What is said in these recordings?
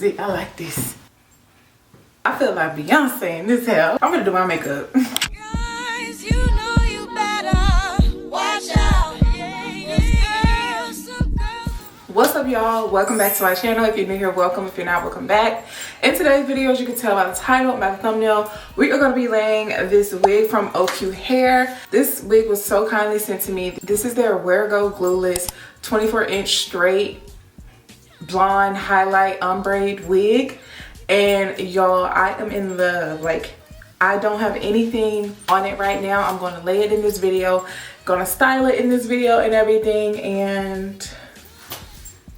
is it. I like this. I feel like Beyonce in this hair. I'm gonna do my makeup. Guys, you know you better watch out. What's up, y'all? Welcome back to my channel. If you're new here, welcome. If you're not, welcome back. In today's video, as you can tell by the title and by the thumbnail, we are going to be laying this wig from OQ Hair. This wig was so kindly sent to me. This is their Go Glueless 24-inch straight blonde highlight ombre wig. And y'all, I am in love. Like, I don't have anything on it right now. I'm going to lay it in this video, gonna style it in this video and everything. And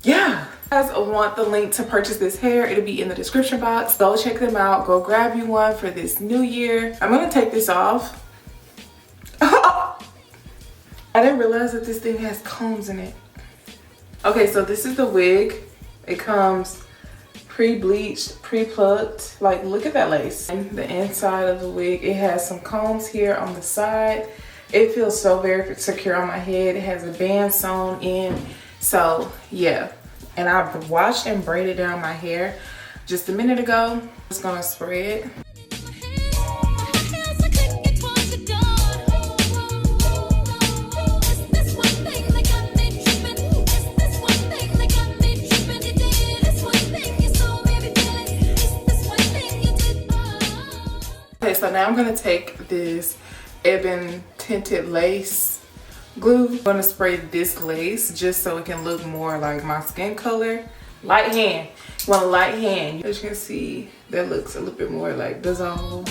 yeah, if you guys want the link to purchase this hair, it'll be in the description box. Go check them out. Go grab you one for this new year. I'm gonna take this off. I didn't realize that this thing has combs in it. Okay, so this is the wig. It comes pre-bleached, pre-plucked. Like, look at that lace. And the inside of the wig, it has some combs here on the side. It feels so very secure on my head. It has a band sewn in. So yeah, and I washed and braided down my hair just a minute ago. I'm just gonna spray it. Okay, so now I'm gonna take this ebon tinted lace glue. I'm gonna spray this lace just so it can look more like my skin color. Light hand. You want a light hand. As you can see, that looks a little bit more like dissolve.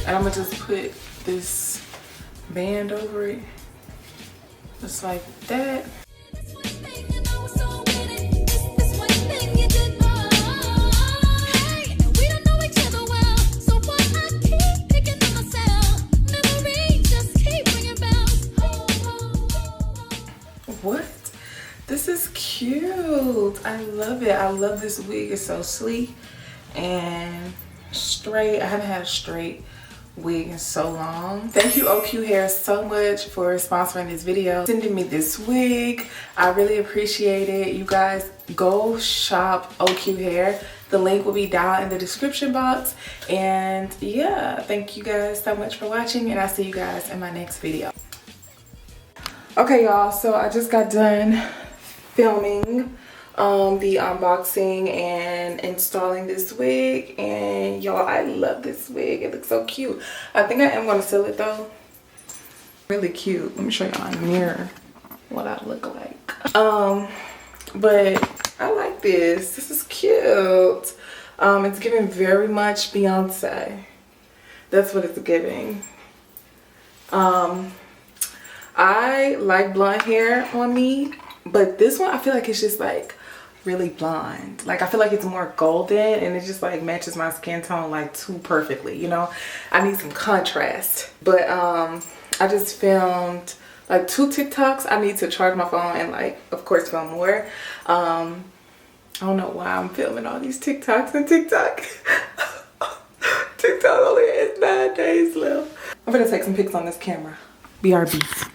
And I'm gonna just put this band over it, just like that. What? This is cute. I love it. I love this wig. It's so sleek and straight. I haven't had a straight wig in so long. Thank you OQ Hair so much for sponsoring this video, sending me this wig. I really appreciate it. You guys go shop OQ Hair. The link will be down in the description box. And yeah, thank you guys so much for watching, and I'll see you guys in my next video. Okay, y'all, so I just got done filming the unboxing and installing this wig, and y'all, I love this wig. It looks so cute. I think I am going to sell it though. Really cute. Let me show y'all in the mirror what I look like. But I like this. This is cute. It's giving very much Beyonce. That's what it's giving. I like blonde hair on me, but this one I feel like it's just like really blonde. Like, I feel like it's more golden, and it just like matches my skin tone like too perfectly, you know. I need some contrast. But I just filmed like 2 TikToks. I need to charge my phone and, like, of course, film more. I don't know why I'm filming all these TikToks and TikTok. TikTok only has 9 days left. I'm gonna take some pics on this camera. BRB.